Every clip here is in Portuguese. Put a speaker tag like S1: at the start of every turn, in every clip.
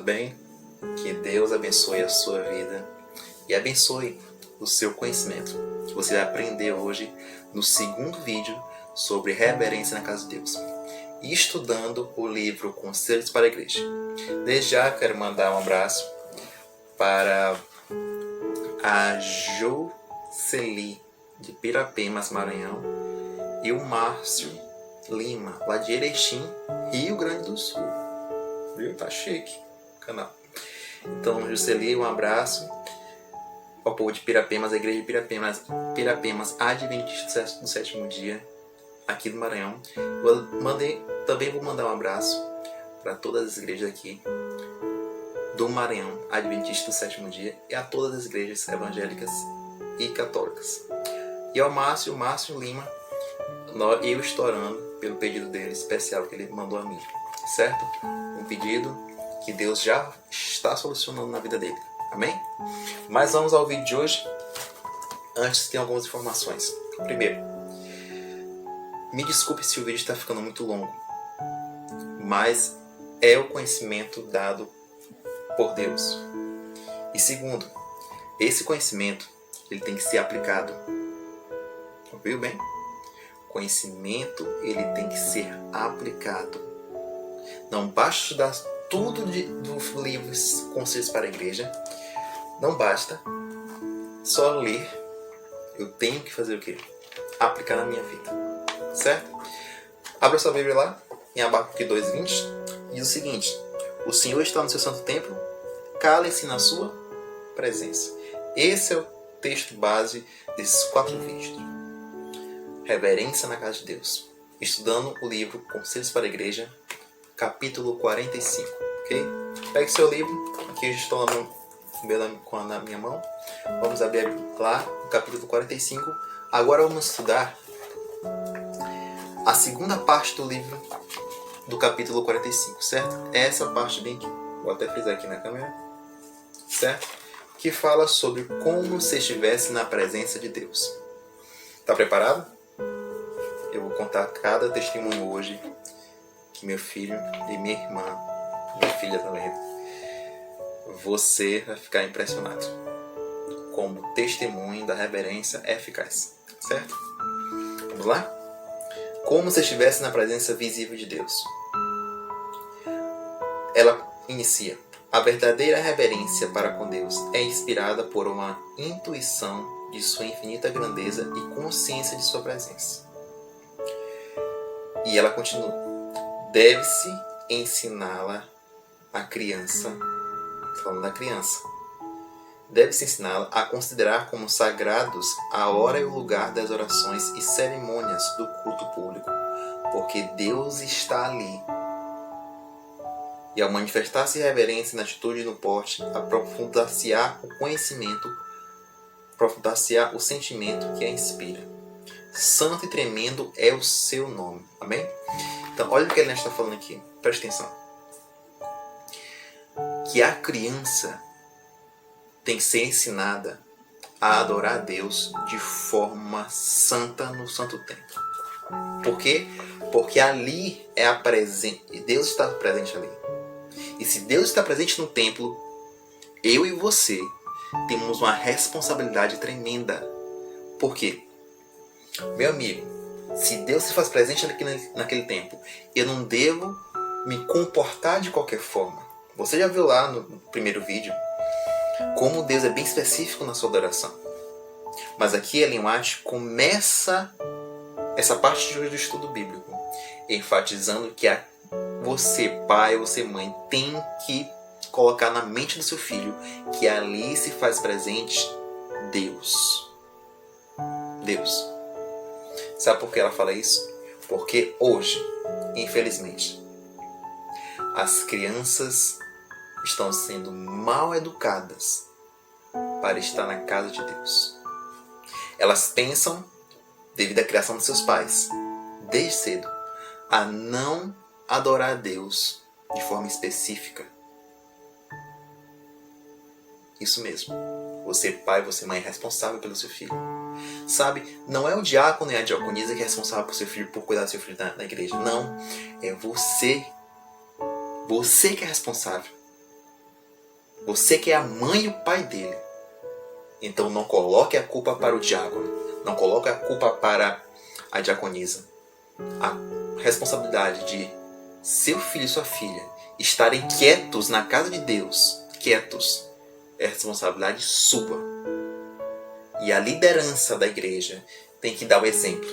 S1: bem? Que Deus abençoe a sua vida e abençoe o seu conhecimento, que você vai aprender hoje no segundo vídeo sobre reverência na casa de Deus, e estudando o livro Conselhos para a Igreja. Desde já quero mandar um abraço para a Jocely de Pirapemas, Maranhão, e o Márcio Lima, lá de Erechim, Rio Grande do Sul. Viu? Tá chique o canal. Então, Jocely, um abraço ao povo de Pirapemas, a igreja de Pirapemas Adventista do Sétimo Dia, aqui do Maranhão. Também vou mandar um abraço para todas as igrejas aqui do Maranhão, Adventista do Sétimo Dia, e a todas as igrejas evangélicas e católicas. E ao Márcio Lima, eu estourando pelo pedido dele especial que ele mandou a mim, certo? Um pedido que Deus já está solucionando na vida dele, amém? Mas vamos ao vídeo de hoje. Antes tem algumas informações. Primeiro, me desculpe se o vídeo está ficando muito longo, mas é o conhecimento dado por Deus. E segundo, esse conhecimento ele tem que ser aplicado. Ouviu bem? Conhecimento ele tem que ser aplicado. Não basta estudar tudo dos livros Conselhos para a Igreja. Não basta só ler. Eu tenho que fazer o quê? Aplicar na minha vida. Certo? Abra sua Bíblia lá em Abacuque 2:20. Diz o seguinte: o Senhor está no seu santo templo, cale-se na sua presença. Esse é o texto base desses 4 vídeos. Reverência na casa de Deus. Estudando o livro Conselhos para a Igreja, capítulo 45. Ok? Pegue seu livro. Aqui eu estou na minha mão. Vamos abrir lá no capítulo 45. Agora vamos estudar a segunda parte do livro do capítulo 45, certo? Essa parte bem aqui. Vou até frisar aqui na câmera. Certo? Que fala sobre como se estivesse na presença de Deus. Está preparado? Eu vou contar cada testemunho hoje que meu filho e minha irmã, minha filha também, você vai ficar impressionado como testemunho da reverência é eficaz, certo? Vamos lá? Como se estivesse na presença visível de Deus. Ela inicia: a verdadeira reverência para com Deus é inspirada por uma intuição de sua infinita grandeza e consciência de sua presença. E ela continua: deve-se ensiná-la a criança, falando da criança, deve-se ensiná-la a considerar como sagrados a hora e o lugar das orações e cerimônias do culto público, porque Deus está ali. E ao manifestar-se reverência na atitude e no porte, aprofundar-se-á o conhecimento, aprofundar-se-á o sentimento que a inspira. Santo e tremendo é o seu nome. Amém? Então, olha o que ele está falando aqui. Preste atenção. Que a criança tem que ser ensinada a adorar a Deus de forma santa no santo templo. Por quê? Porque ali é a presença. Deus está presente ali. E se Deus está presente no templo, eu e você temos uma responsabilidade tremenda. Por quê? Meu amigo, se Deus se faz presente naquele templo, eu não devo me comportar de qualquer forma. Você já viu lá no primeiro vídeo como Deus é bem específico na sua adoração. Mas aqui a linguagem começa essa parte do estudo bíblico, enfatizando que você, pai, você, mãe, tem que colocar na mente do seu filho que ali se faz presente Deus. Deus. Sabe por que ela fala isso? Porque hoje, infelizmente, as crianças estão sendo mal educadas para estar na casa de Deus. Elas pensam, devido à criação dos seus pais, desde cedo, a não adorar a Deus de forma específica. Isso mesmo. Você, pai, você, mãe, é responsável pelo seu filho. Sabe, não é o diácono e a diaconisa que é responsável por seu filho, por cuidar do seu filho na igreja. Não, é você. Você que é responsável. Você que é a mãe e o pai dele. Então não coloque a culpa para o diácono. Não coloque a culpa para a diaconisa. A responsabilidade de seu filho e sua filha estarem quietos na casa de Deus, quietos, é responsabilidade sua. E a liderança da igreja tem que dar o exemplo.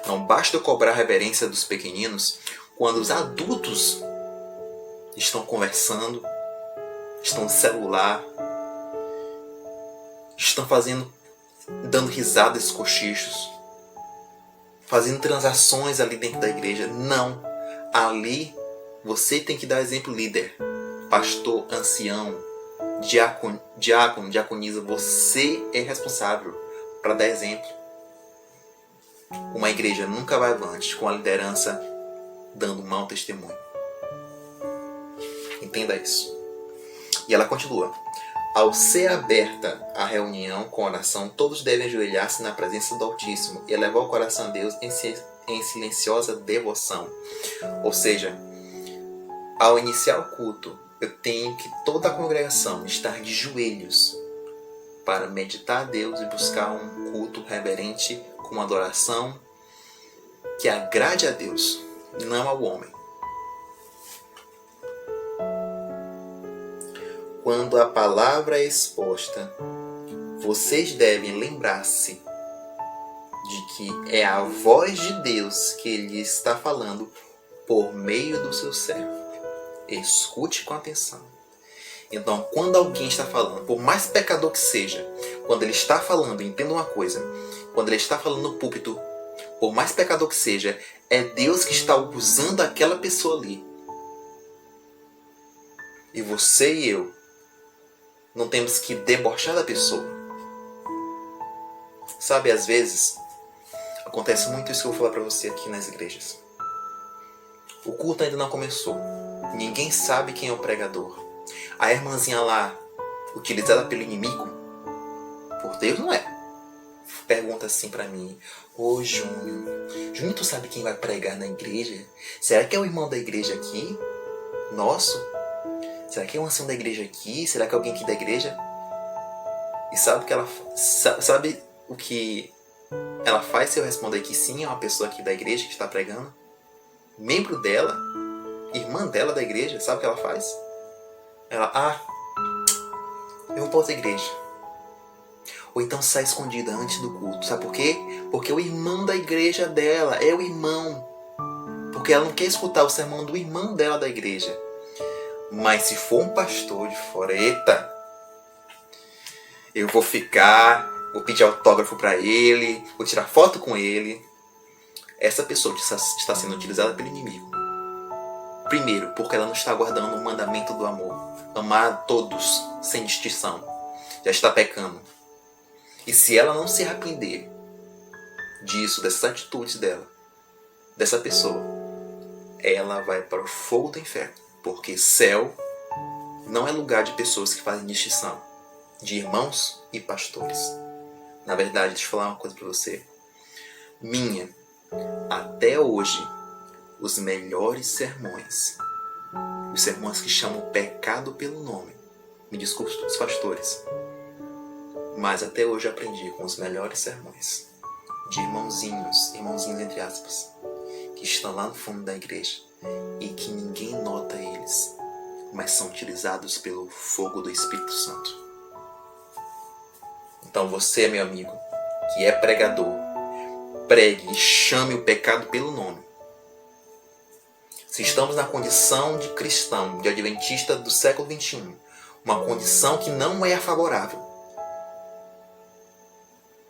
S1: Não basta eu cobrar a reverência dos pequeninos quando os adultos estão conversando, estão no celular, estão dando risadas, cochichos, fazendo transações ali dentro da igreja. Não. Ali você tem que dar exemplo, líder, pastor, ancião, diácono, diaconisa. Você é responsável para dar exemplo. Uma igreja nunca vai avante com a liderança dando mau testemunho. Entenda isso. E ela continua. Ao ser aberta a reunião com oração, todos devem ajoelhar-se na presença do Altíssimo e elevar o coração a Deus em silenciosa devoção. Ou seja, ao iniciar o culto, eu tenho que toda a congregação estar de joelhos para meditar a Deus e buscar um culto reverente com uma adoração que agrade a Deus, não ao homem. Quando a palavra é exposta, vocês devem lembrar-se de que é a voz de Deus que Ele está falando por meio do seu servo. Escute com atenção. Então, quando alguém está falando, por mais pecador que seja, quando ele está falando, entenda uma coisa, quando ele está falando no púlpito, por mais pecador que seja, é Deus que está usando aquela pessoa ali. E você e eu não temos que debochar da pessoa. Sabe, às vezes, acontece muito isso que eu vou falar para você aqui nas igrejas. O culto ainda não começou. Ninguém sabe quem é o pregador. A irmãzinha lá, utilizada pelo inimigo, por Deus não é. Pergunta assim pra mim: Ô Júnior, tu sabe quem vai pregar na igreja? Será que é o irmão da igreja aqui? Nosso? Será que é um ancião da igreja aqui? Será que é alguém aqui da igreja? E sabe o que ela faz se eu responder que sim, é uma pessoa aqui da igreja que está pregando? Membro dela, irmã dela da igreja, sabe o que ela faz? Ela, eu vou para outra igreja. Ou então sai escondida antes do culto. Sabe por quê? Porque o irmão da igreja dela é o irmão. Porque ela não quer escutar o sermão do irmão dela da igreja. Mas se for um pastor de fora, eita, eu vou pedir autógrafo para ele, vou tirar foto com ele. Essa pessoa está sendo utilizada pelo inimigo. Primeiro, porque ela não está guardando o mandamento do amor. Amar a todos, sem distinção. Já está pecando. E se ela não se arrepender disso, dessas atitudes dela, dessa pessoa, ela vai para o fogo do inferno. Porque céu não é lugar de pessoas que fazem distinção de irmãos e pastores. Na verdade, deixa eu falar uma coisa para você. Até hoje, os melhores sermões, os sermões que chamam o pecado pelo nome, me desculpe os pastores, mas até hoje eu aprendi com os melhores sermões de irmãozinhos entre aspas, que estão lá no fundo da igreja e que ninguém nota eles, mas são utilizados pelo fogo do Espírito Santo. Então você, meu amigo, que é pregador, pregue e chame o pecado pelo nome. Se estamos na condição de cristão, de adventista do século XXI, uma condição que não é favorável,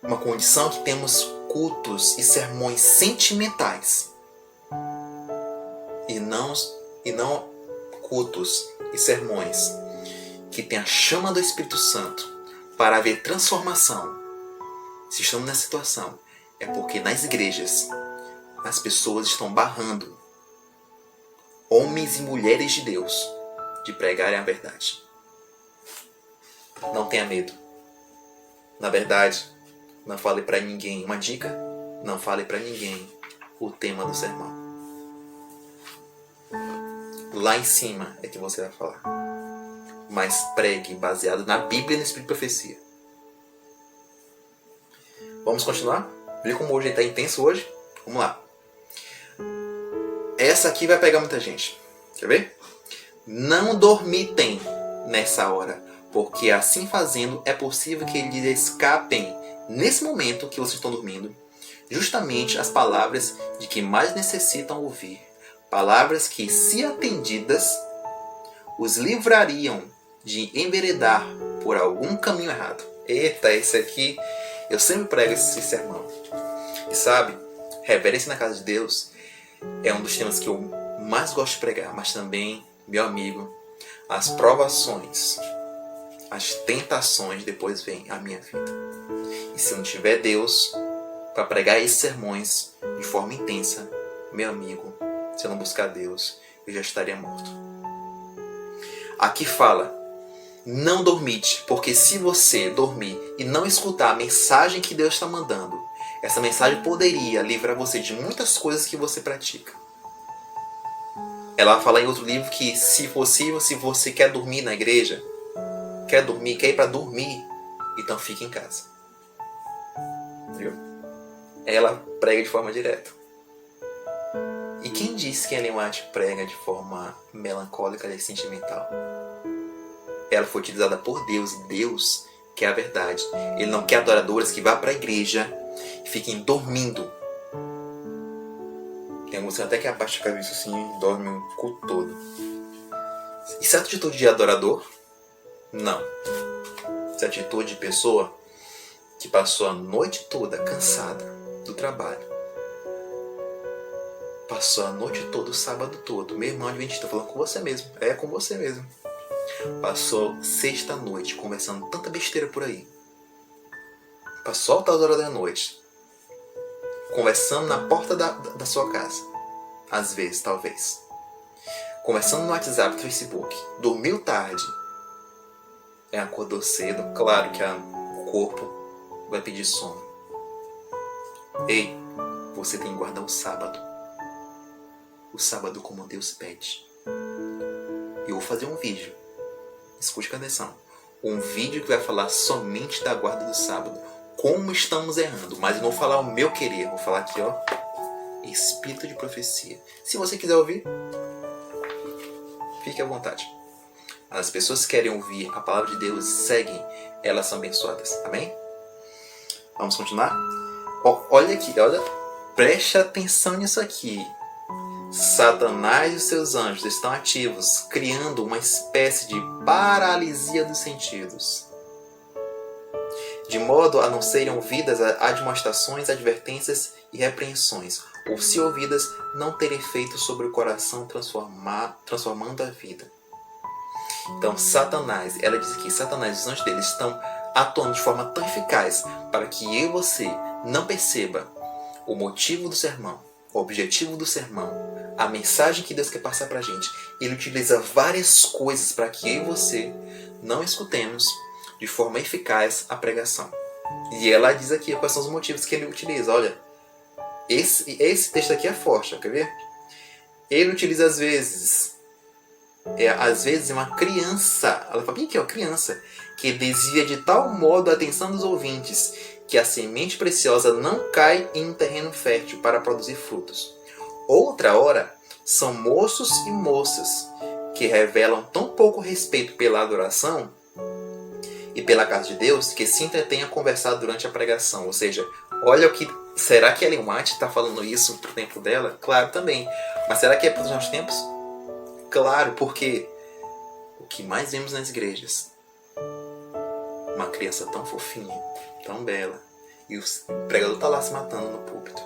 S1: uma condição que temos cultos e sermões sentimentais, e não cultos e sermões que tem a chama do Espírito Santo para haver transformação. Se estamos nessa situação, é porque nas igrejas as pessoas estão barrando homens e mulheres de Deus de pregarem a verdade. Não tenha medo. Na verdade, não fale para ninguém. Uma dica: não fale para ninguém o tema do sermão. Lá em cima é que você vai falar. mas pregue baseado na Bíblia e no Espírito de Profecia. Vamos continuar? Vê como hoje está intenso hoje? Vamos lá. Essa aqui vai pegar muita gente. Quer ver? Não dormitem nessa hora, porque assim fazendo é possível que eles escapem nesse momento que vocês estão dormindo, justamente as palavras de que mais necessitam ouvir. Palavras que, se atendidas, os livrariam de enveredar por algum caminho errado. Eita, esse aqui, eu sempre prego esse sermão. E sabe, reverência na casa de Deus é um dos temas que eu mais gosto de pregar, mas também, meu amigo, as provações, as tentações depois vêm à minha vida. E se não tiver Deus para pregar esses sermões de forma intensa, meu amigo, se eu não buscar Deus, eu já estaria morto. Aqui fala, não dormite, porque se você dormir e não escutar a mensagem que Deus está mandando, essa mensagem poderia livrar você de muitas coisas que você pratica. Ela fala em outro livro que, se possível, se você quer dormir na igreja, quer ir para dormir, então fique em casa. Viu? Ela prega de forma direta. E quem disse que Ellen White prega de forma melancólica e sentimental? Ela foi utilizada por Deus, e Deus quer a verdade. Ele não quer adoradores que vá para a igreja e fiquem dormindo. Tem música até que abaixa a cabeça assim e dorme o culto todo. Isso é atitude de adorador? Não. Isso é atitude de pessoa que passou a noite toda cansada do trabalho. Passou a noite toda, o sábado todo. Meu irmão adventista, falando com você mesmo. É com você mesmo. Passou sexta-noite conversando tanta besteira por aí. Passou altas horas da noite conversando na porta da sua casa. Às vezes, talvez. Conversando no WhatsApp, no Facebook. Dormiu tarde. Acordou cedo. Claro que o corpo vai pedir sono. Ei, você tem que guardar o sábado. O sábado como Deus pede. Eu vou fazer um vídeo. Escute com atenção. Um vídeo que vai falar somente da guarda do sábado. Como estamos errando. Mas eu não vou falar o meu querer. Vou falar aqui, ó. Espírito de profecia. Se você quiser ouvir, fique à vontade. As pessoas que querem ouvir a palavra de Deus e seguem, elas são abençoadas. Amém? Vamos continuar? Olha aqui, olha. Preste atenção nisso aqui. Satanás e os seus anjos estão ativos, criando uma espécie de paralisia dos sentidos, de modo a não serem ouvidas admoestações, advertências e repreensões, ou se ouvidas, não terem efeito sobre o coração, transformando a vida. Então Satanás, ela diz aqui, Satanás e os anjos dele estão atuando de forma tão eficaz para que eu e você não perceba o motivo do sermão, o objetivo do sermão, a mensagem que Deus quer passar para a gente. Ele utiliza várias coisas para que eu e você não escutemos de forma eficaz a pregação. E ela diz aqui quais são os motivos que ele utiliza. Olha, esse texto aqui é forte, quer ver? Ele utiliza às vezes uma criança, ela fala, que é uma criança, que desvia de tal modo a atenção dos ouvintes, que a semente preciosa não cai em um terreno fértil para produzir frutos. Outra hora, são moços e moças que revelam tão pouco respeito pela adoração e pela casa de Deus que se entretêm a conversar durante a pregação. Ou seja, olha o que... Será que Ellen White está falando isso para o tempo dela? Claro, também. Mas será que é para os nossos tempos? Claro, porque o que mais vemos nas igrejas, uma criança tão fofinha, tão bela, e o pregador está lá se matando no púlpito.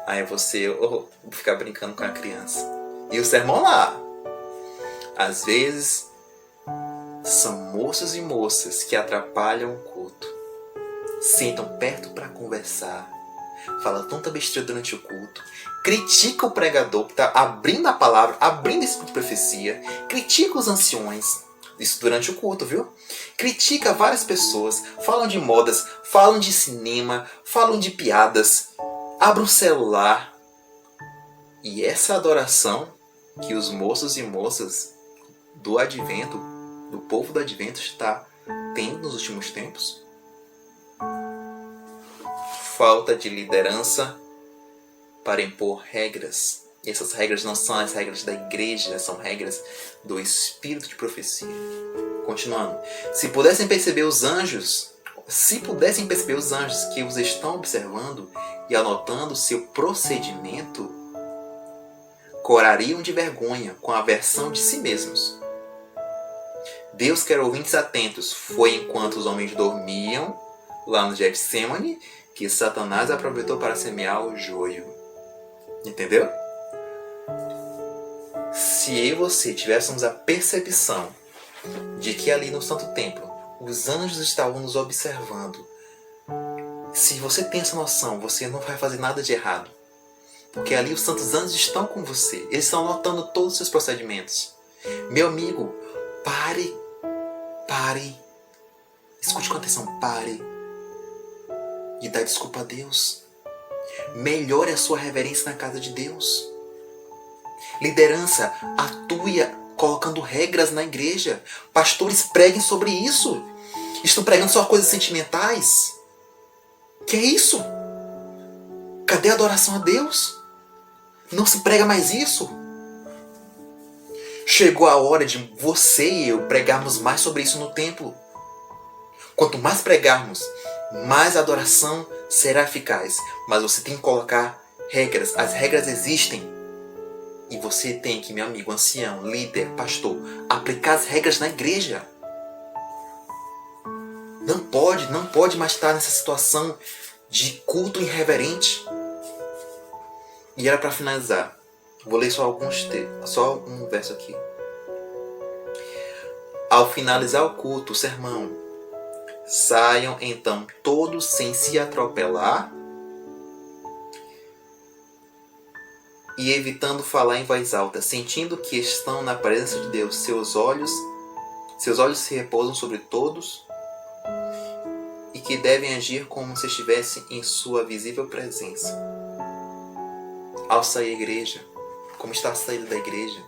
S1: Aí você vou ficar brincando com a criança. E o sermão lá. Às vezes, são moços e moças que atrapalham o culto. Sentam perto para conversar. Falam tanta besteira durante o culto. Critica o pregador que está abrindo a palavra, abrindo esse de profecia. Critica os anciões. Isso durante o culto, viu? Critica várias pessoas. Falam de modas, falam de cinema, falam de piadas. Abra um celular. E essa adoração que os moços e moças do advento do povo do Advento está tendo nos últimos tempos? Falta de liderança para impor regras. E essas regras não são as regras da igreja, são regras do espírito de profecia. Continuando. Se pudessem perceber os anjos que os estão observando e anotando seu procedimento, corariam de vergonha com a versão de si mesmos. Deus quer ouvintes atentos. Foi enquanto os homens dormiam, lá no Getsemane, que Satanás aproveitou para semear o joio. Entendeu? Se eu e você tivéssemos a percepção de que ali no Santo Templo os anjos estavam nos observando, se você tem essa noção, você não vai fazer nada de errado. Porque ali os santos anjos estão com você. Eles estão notando todos os seus procedimentos. Meu amigo, pare. Escute com atenção, pare. E dá desculpa a Deus. Melhore a sua reverência na casa de Deus. Liderança, atue colocando regras na igreja. Pastores, preguem sobre isso. Estão pregando só coisas sentimentais. Que é isso? Cadê a adoração a Deus? Não se prega mais isso? Chegou a hora de você e eu pregarmos mais sobre isso no templo. Quanto mais pregarmos, mais a adoração será eficaz. Mas você tem que colocar regras. As regras existem. E você tem que, meu amigo, ancião, líder, pastor, aplicar as regras na igreja. Não pode mais estar nessa situação de culto irreverente. E era para finalizar. Vou ler só só um verso aqui. Ao finalizar o culto, o sermão, saiam então todos sem se atropelar e evitando falar em voz alta, sentindo que estão na presença de Deus. Seus olhos se repousam sobre todos e que devem agir como se estivessem em sua visível presença. Ao sair da igreja, como está a saída da igreja?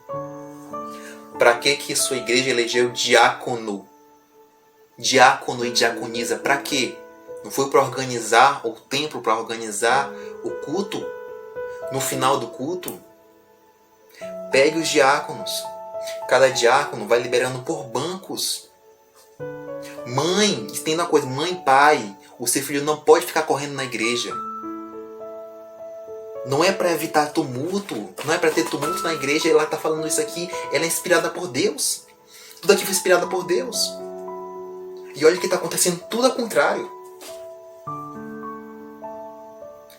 S1: Para que sua igreja elegeu diácono? Diácono e diaconisa, para quê? Não foi para organizar o templo, para organizar o culto? No final do culto, pegue os diáconos. Cada diácono vai liberando por bancos. Mãe, entenda uma coisa, mãe, pai, o seu filho não pode ficar correndo na igreja. Não é para evitar tumulto, não é para ter tumulto na igreja. Ela está falando isso aqui, ela é inspirada por Deus. Tudo aqui foi inspirado por Deus. E olha o que está acontecendo, tudo ao contrário.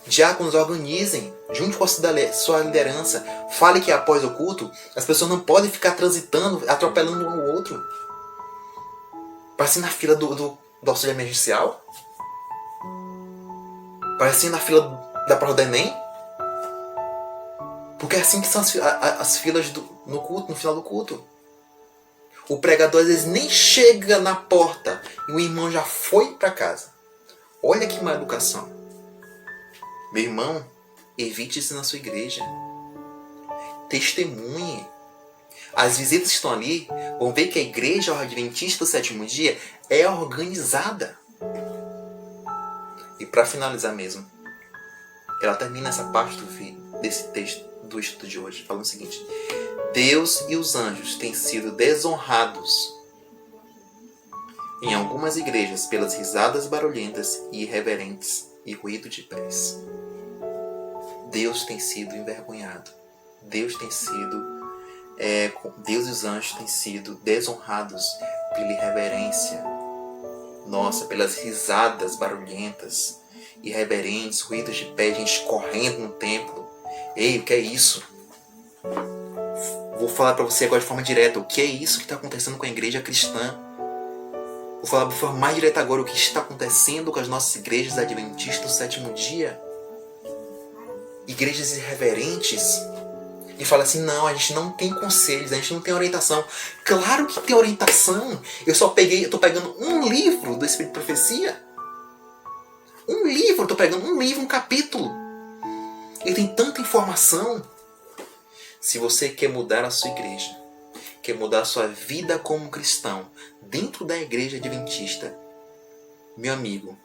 S1: Diáconos, organizem, junto com a sua liderança. Fale que após o culto, as pessoas não podem ficar transitando, atropelando um ao outro. Parece na fila do auxílio emergencial. Parece na fila da prova do Enem. Porque é assim que são as filas no culto, no final do culto. O pregador às vezes nem chega na porta e o irmão já foi para casa. Olha que má educação. Meu irmão, evite isso na sua igreja. Testemunhe. As visitas que estão ali vão ver que a igreja adventista do sétimo dia é organizada. E para finalizar mesmo, ela termina essa parte desse texto do estudo de hoje falando o seguinte: Deus e os anjos têm sido desonrados em algumas igrejas pelas risadas barulhentas e irreverentes e ruído de pés. Deus tem sido envergonhado. Deus e os anjos têm sido desonrados pela irreverência nossa, pelas risadas barulhentas, irreverentes, ruídos de pés, gente correndo no templo. Ei, o que é isso? Vou falar para você agora de forma direta. O que é isso que está acontecendo com a igreja cristã? Vou falar de forma mais direta agora o que está acontecendo com as nossas igrejas adventistas do sétimo dia. Igrejas irreverentes. E fala assim, não, a gente não tem conselhos, a gente não tem orientação. Claro que tem orientação. Eu estou pegando um livro do Espírito de Profecia. Estou pegando um livro, um capítulo. Ele tem tanta informação. Se você quer mudar a sua igreja, quer mudar a sua vida como cristão dentro da igreja adventista, meu amigo,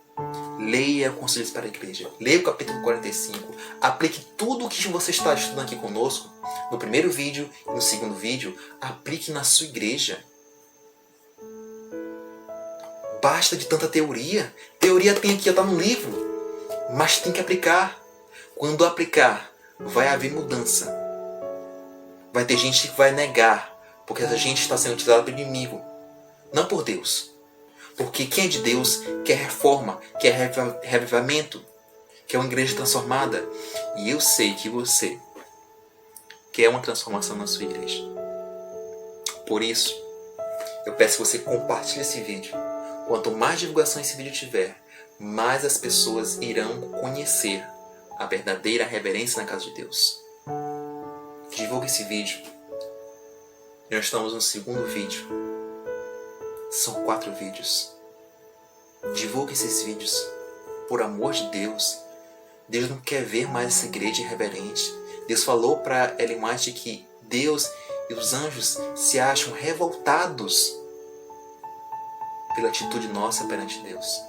S1: leia Conselhos para a Igreja, leia o capítulo 45, aplique tudo o que você está estudando aqui conosco, no primeiro vídeo e no segundo vídeo, aplique na sua igreja. Basta de tanta teoria. Teoria tem aqui, está no livro, mas tem que aplicar. Quando aplicar, vai haver mudança. Vai ter gente que vai negar, porque essa gente está sendo utilizada pelo inimigo, não por Deus. Porque quem é de Deus quer reforma, quer revivamento, quer uma igreja transformada. E eu sei que você quer uma transformação na sua igreja. Por isso, eu peço que você compartilhe esse vídeo. Quanto mais divulgação esse vídeo tiver, mais as pessoas irão conhecer a verdadeira reverência na casa de Deus. Divulgue esse vídeo. Nós estamos no segundo vídeo. São 4 vídeos. Divulgue esses vídeos. Por amor de Deus. Deus não quer ver mais essa igreja irreverente. Deus falou para Ellen White que Deus e os anjos se acham revoltados pela atitude nossa perante Deus.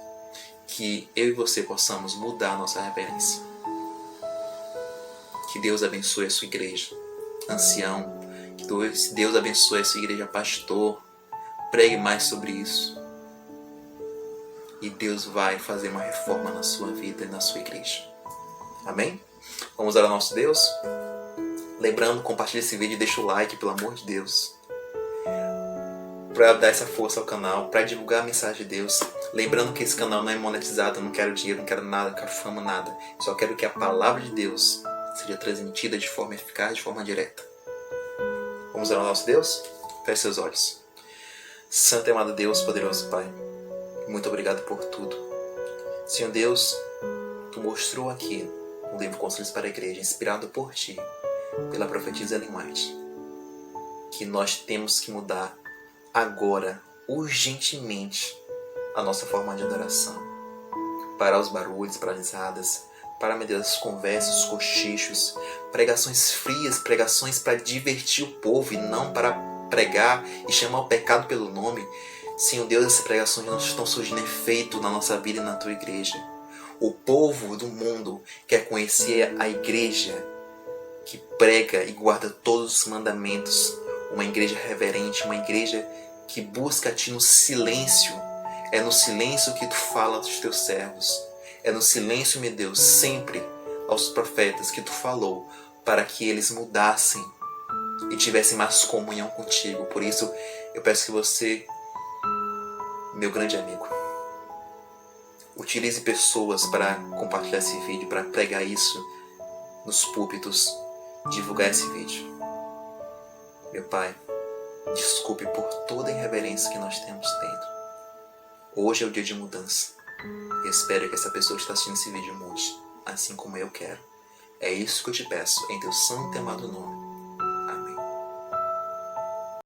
S1: Que eu e você possamos mudar a nossa reverência. Que Deus abençoe a sua igreja, ancião. Que Deus abençoe a sua igreja, pastor. Pregue mais sobre isso. E Deus vai fazer uma reforma na sua vida e na sua igreja. Amém? Vamos orar ao nosso Deus? Lembrando, compartilhe esse vídeo e deixa o like, pelo amor de Deus. Para dar essa força ao canal, para divulgar a mensagem de Deus. Lembrando que esse canal não é monetizado, eu não quero dinheiro, não quero nada, não quero fama, nada. Só quero que a palavra de Deus seja transmitida de forma eficaz, de forma direta. Vamos orar ao nosso Deus? Feche seus olhos. Santo e amado Deus, poderoso Pai, muito obrigado por tudo. Senhor Deus, Tu mostrou aqui no livro Conselhos para a Igreja, inspirado por Ti, pela profetisa Ellen White, que nós temos que mudar agora, urgentemente, a nossa forma de adoração. Parar os barulhos, parar as risadas, parar as conversas, os cochichos, pregações frias, pregações para divertir o povo e não para pregar e chamar o pecado pelo nome. Senhor Deus, essas pregações não estão surgindo efeito na nossa vida e na Tua igreja. O povo do mundo quer conhecer a igreja que prega e guarda todos os mandamentos. Uma igreja reverente, uma igreja que busca a Ti no silêncio. É no silêncio que Tu fala aos Teus servos. É no silêncio, meu Deus, sempre aos profetas que Tu falou para que eles mudassem e tivessem mais comunhão contigo. Por isso, eu peço que você, meu grande amigo, utilize pessoas para compartilhar esse vídeo, para pregar isso nos púlpitos, divulgar esse vídeo. Meu Pai, desculpe por toda a irreverência que nós temos dentro. Hoje é o dia de mudança. Eu espero que essa pessoa que está assistindo esse vídeo mude, assim como eu quero. É isso que eu te peço, em Teu santo e amado nome.